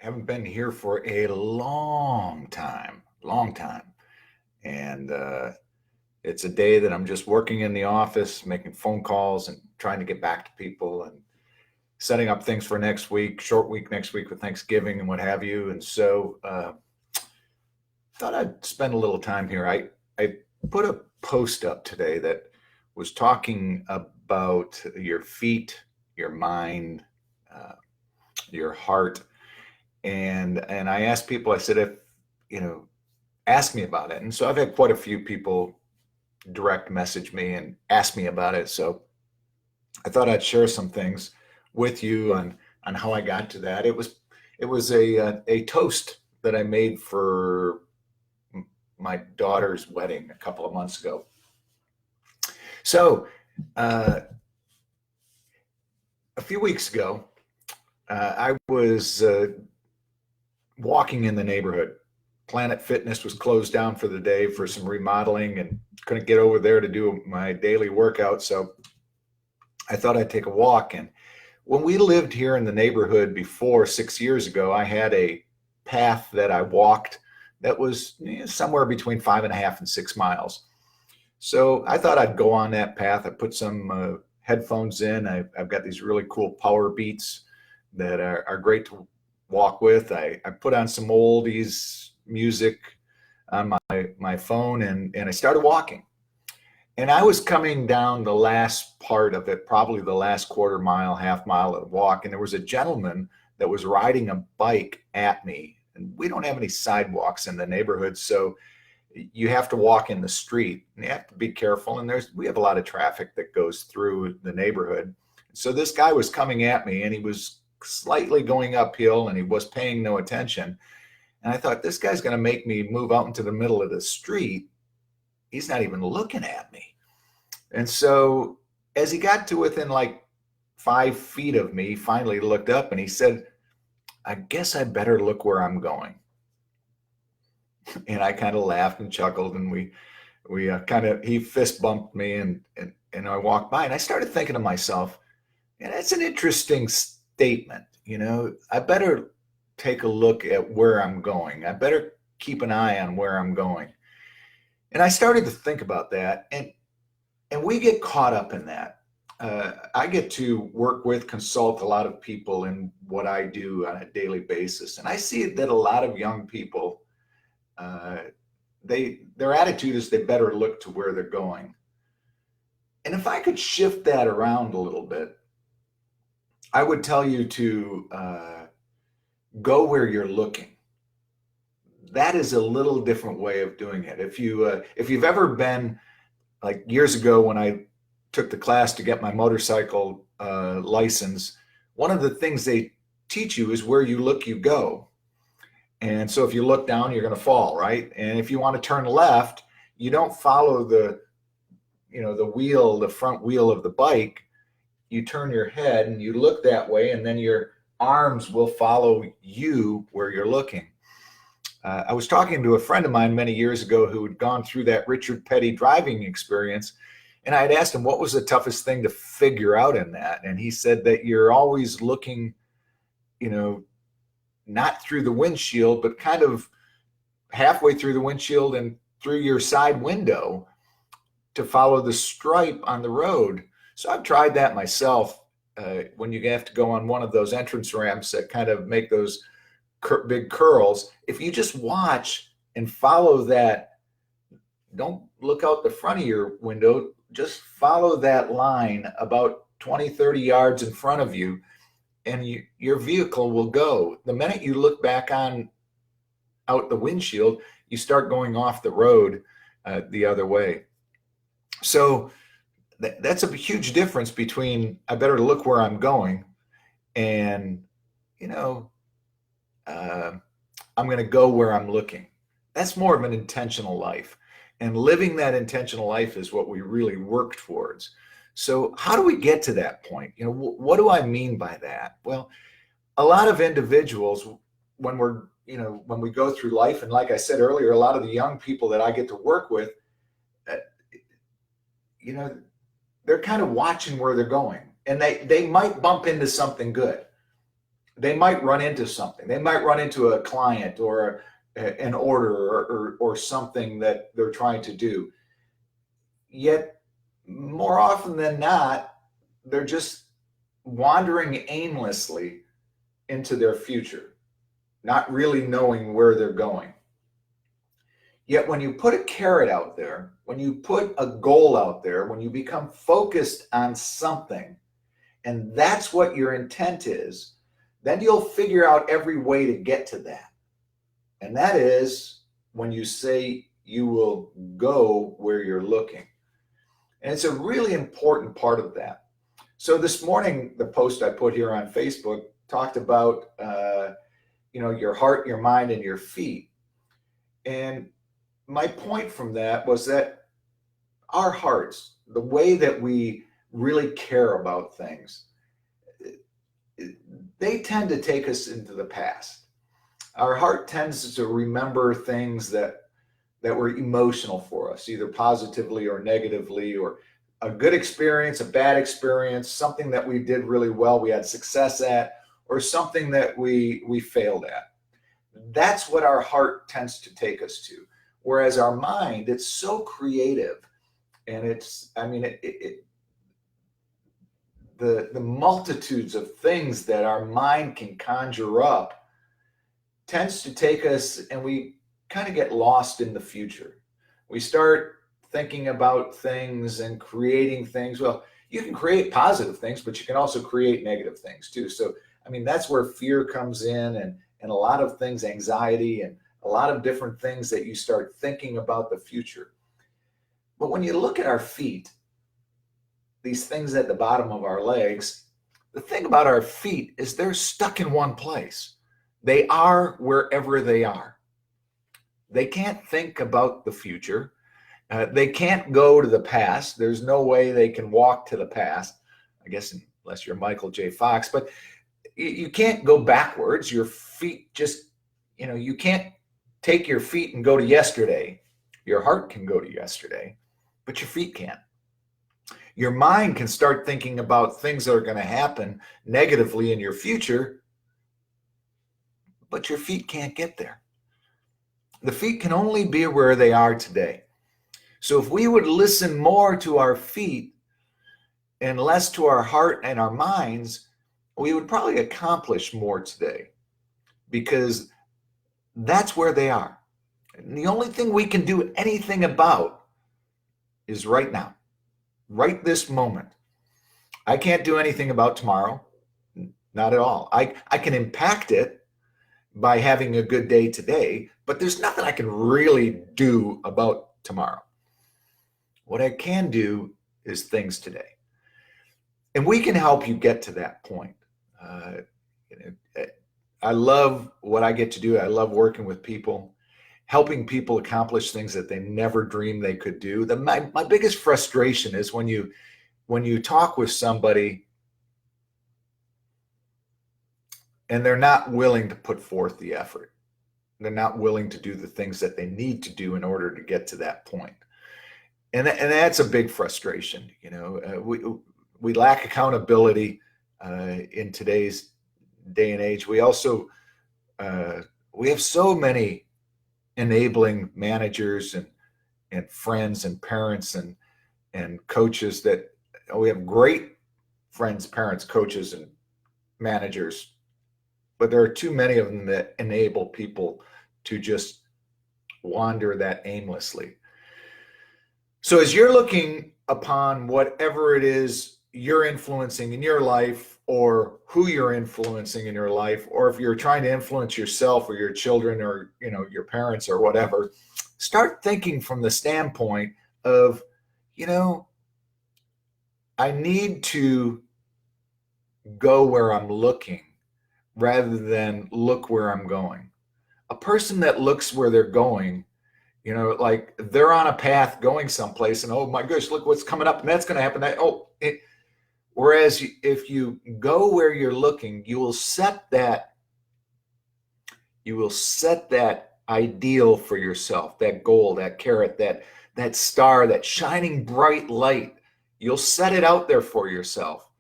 Haven't been here for a long time, long time. And it's a day that I'm just working in the office, making phone calls and trying to get back to people and setting up things for next week, short week next week with Thanksgiving and what have you. And so thought I'd spend a little time here. I put a post up today that was talking about your feet, your mind, uh, your heart, and I asked people. I said, if you know, ask me about it. And so I've had quite a few people direct message me and ask me about it. So I thought I'd share some things with you on how I got to that. It was a toast that I made for my daughter's wedding a couple of months ago. So uh, a few weeks ago, I was walking in the neighborhood. Planet Fitness was closed down for the day for some remodeling and couldn't get over there to do my daily workout. So I thought I'd take a walk. And when we lived here in the neighborhood before 6 years ago, I had a path that I walked that was somewhere between 5.5 and 6 miles. So I thought I'd go on that path. I put some headphones in. I've got these really cool power beats that are great to walk with. I put on some oldies music on my phone and I started walking. And I was coming down the last part of it, probably the last quarter mile, half mile of the walk. And there was a gentleman that was riding a bike at me. And we don't have any sidewalks in the neighborhood. So you have to walk in the street and you have to be careful. And we have a lot of traffic that goes through the neighborhood. So this guy was coming at me and he was slightly going uphill and he was paying no attention. And I thought, this guy's going to make me move out into the middle of the street. He's not even looking at me. And so as he got to within like 5 feet of me, he finally looked up and he said, I guess I better look where I'm going. And I kind of laughed and chuckled, and he fist bumped me, and I walked by, and I started thinking to myself, yeah, that's an interesting statement. I better take a look at where I'm going. I better keep an eye on where I'm going. And I started to think about that, and we get caught up in that. I get to work with, consult a lot of people in what I do on a daily basis, and I see that a lot of young people, their attitude is they better look to where they're going. And if I could shift that around a little bit, I would tell you to go where you're looking. That is a little different way of doing it. If you've ever been, like years ago when I took the class to get my motorcycle license, one of the things they teach you is where you look, you go. And so if you look down, you're going to fall, right? And if you want to turn left, you don't follow the front wheel of the bike. You turn your head and you look that way, and then your arms will follow you where you're looking. I was talking to a friend of mine many years ago who had gone through that Richard Petty driving experience. And I had asked him, what was the toughest thing to figure out in that? And he said that you're always looking, not through the windshield, but kind of halfway through the windshield and through your side window to follow the stripe on the road. So I've tried that myself. When you have to go on one of those entrance ramps that kind of make those big curls, if you just watch and follow that, don't look out the front of your window, just follow that line about 20, 30 yards in front of you, and your vehicle will go. The minute you look back out the windshield, you start going off the road the other way. So that's a huge difference between I better look where I'm going and, I'm going to go where I'm looking. That's more of an intentional life. And living that intentional life is what we really work towards. So how do we get to that point? What do I mean by that? Well, a lot of individuals, when we go through life, and like I said earlier, a lot of the young people that I get to work with, they're kind of watching where they're going, and they might bump into something good. they might run into something. They might run into a client or an order or something that they're trying to do. Yet more often than not, they're just wandering aimlessly into their future, not really knowing where they're going. Yet when you put a carrot out there, when you put a goal out there, when you become focused on something, and that's what your intent is, then you'll figure out every way to get to that. And that is when you say you will go where you're looking. And it's a really important part of that. So this morning, the post I put here on Facebook talked about, your heart, your mind, and your feet. And my point from that was that our hearts, the way that we really care about things, they tend to take us into the past. Our heart tends to remember things that were emotional for us, either positively or negatively, or a good experience, a bad experience, something that we did really well, we had success at, or something that we failed at. That's what our heart tends to take us to. Whereas our mind, it's so creative, and the multitudes of things that our mind can conjure up tends to take us, and we kind of get lost in the future. We start thinking about things and creating things. Well, you can create positive things, but you can also create negative things too. So, that's where fear comes in, and a lot of things, anxiety, and a lot of different things that you start thinking about the future. But when you look at our feet, these things at the bottom of our legs, the thing about our feet is they're stuck in one place. They are wherever they are. They can't think about the future. They can't go to the past. There's no way they can walk to the past, I guess, unless you're Michael J. Fox. But you can't go backwards. Your feet just, you can't take your feet and go to yesterday. Your heart can go to yesterday, but your feet can't. Your mind can start thinking about things that are going to happen negatively in your future, but your feet can't get there. The feet can only be where they are today. So if we would listen more to our feet and less to our heart and our minds, we would probably accomplish more today, because that's where they are. And the only thing we can do anything about is right now, right this moment. I can't do anything about tomorrow, not at all. I can impact it by having a good day today, but there's nothing I can really do about tomorrow. What I can do is things today. And we can help you get to that point. I love what I get to do. I love working with people, helping people accomplish things that they never dreamed they could do. My biggest frustration is when you talk with somebody and they're not willing to put forth the effort. They're not willing to do the things that they need to do in order to get to that point. And that's a big frustration. We lack accountability in today's day and age. We also we have so many enabling managers and friends and parents and coaches that we have great friends, parents, coaches, and managers, but there are too many of them that enable people to just wander that aimlessly. So as you're looking upon whatever it is you're influencing in your life, or who you're influencing in your life, or if you're trying to influence yourself or your children or your parents or whatever, start thinking from the standpoint of, I need to go where I'm looking rather than look where I'm going. A person that looks where they're going, like they're on a path going someplace, and oh my gosh, look what's coming up, and that's going to happen. Whereas if you go where you're looking, you will set that ideal for yourself, that goal, that carrot, that star, that shining bright light. You'll set it out there for yourself,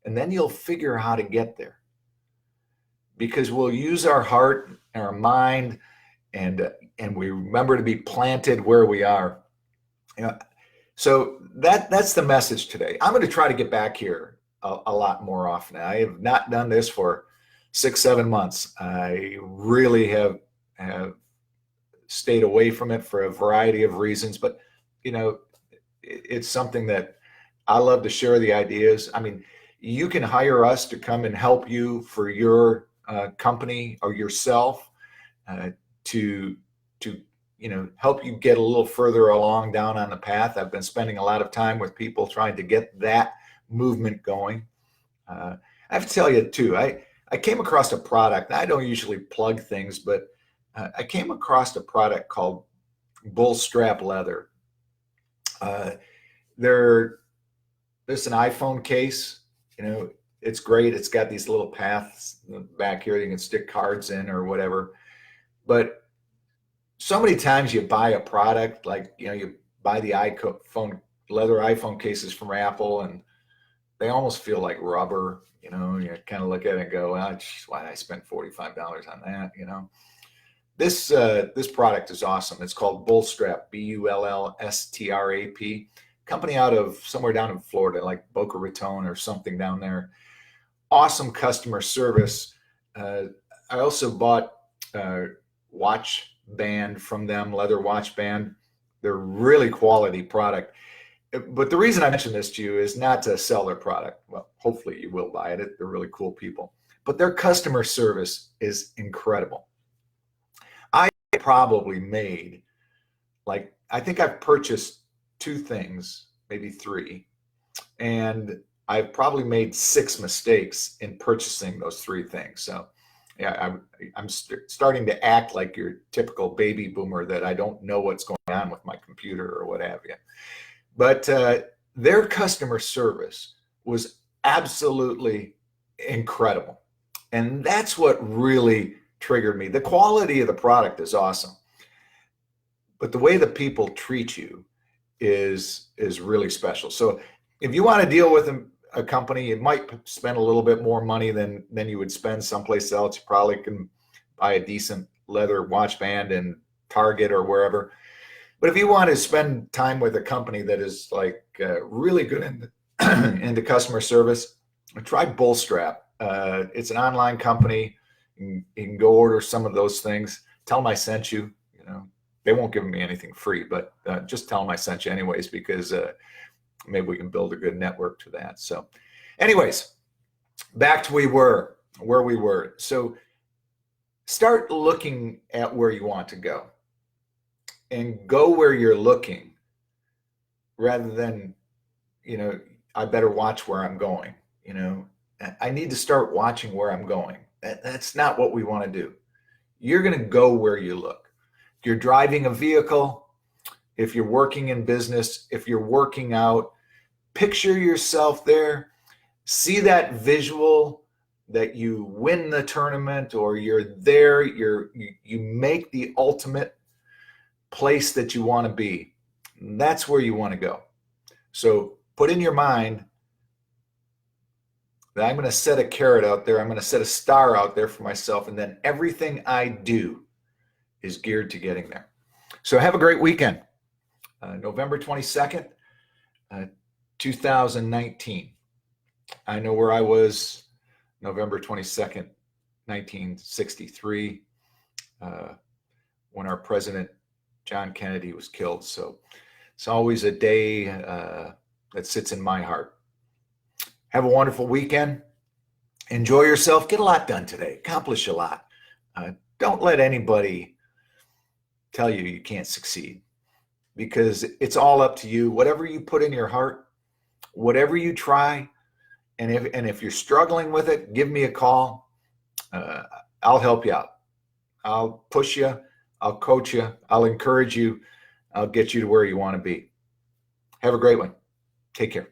and then you'll figure out how to get there. because we'll use our heart and our mind, and we remember to be planted where we are. You know, so that's the message today. I'm going to try to get back here a lot more often. I have not done this for 6-7 months. I really have stayed away from it for a variety of reasons, but it's something that I love to share the ideas. I mean, you can hire us to come and help you for your company or yourself to help you get a little further along down on the path. I've been spending a lot of time with people trying to get that movement going. I have to tell you too, I came across a product. I don't usually plug things, but I came across a product called Bull Strap Leather. There's an iPhone case. It's great. It's got these little paths back here that you can stick cards in or whatever. But so many times you buy a product, like, you buy the leather iPhone cases from Apple, and they almost feel like rubber. You kind of look at it and go, well, geez, why did I spend $45 on that? This product is awesome. It's called Bullstrap, Bullstrap, company out of somewhere down in Florida, like Boca Raton or something down there. Awesome customer service. I also bought a watch band from them, leather watch band. They're really quality product. But the reason I mention this to you is not to sell their product. Well, hopefully you will buy it. They're really cool people. But their customer service is incredible. I probably made, I think I've purchased 2 things, maybe 3, and I've probably made 6 mistakes in purchasing those 3 things. So yeah, I'm starting to act like your typical baby boomer, that I don't know what's going on with my computer or what have you. But their customer service was absolutely incredible. And that's what really triggered me. The quality of the product is awesome, but the way the people treat you is really special. So if you want to deal with a company, you might spend a little bit more money than you would spend someplace else. You probably can buy a decent leather watch band in Target or wherever. But if you want to spend time with a company that is really good into customer service, try Bullstrap. It's an online company. You can go order some of those things. Tell them I sent you. They won't give me anything free, but just tell them I sent you anyways, because maybe we can build a good network to that. So anyways, back to where we were. So start looking at where you want to go, and go where you're looking, rather than, I better watch where I'm going. I need to start watching where I'm going. That's not what we want to do. You're going to go where you look. If you're driving a vehicle, if you're working in business, if you're working out, picture yourself there. See that visual that you win the tournament, or you're there, you make the ultimate place that you want to be. That's where you want to go. So put in your mind that I'm going to set a carrot out there. I'm going to set a star out there for myself. And then everything I do is geared to getting there. So have a great weekend. November 22nd, 2019. I know where I was November 22nd, 1963, when our president, John Kennedy, was killed. So it's always a day that sits in my heart. Have a wonderful weekend. Enjoy yourself. Get a lot done today. Accomplish a lot. Don't let anybody tell you you can't succeed, because it's all up to you. Whatever you put in your heart, whatever you try, and if you're struggling with it, give me a call. I'll help you out. I'll push you. I'll coach you. I'll encourage you. I'll get you to where you want to be. Have a great one. Take care.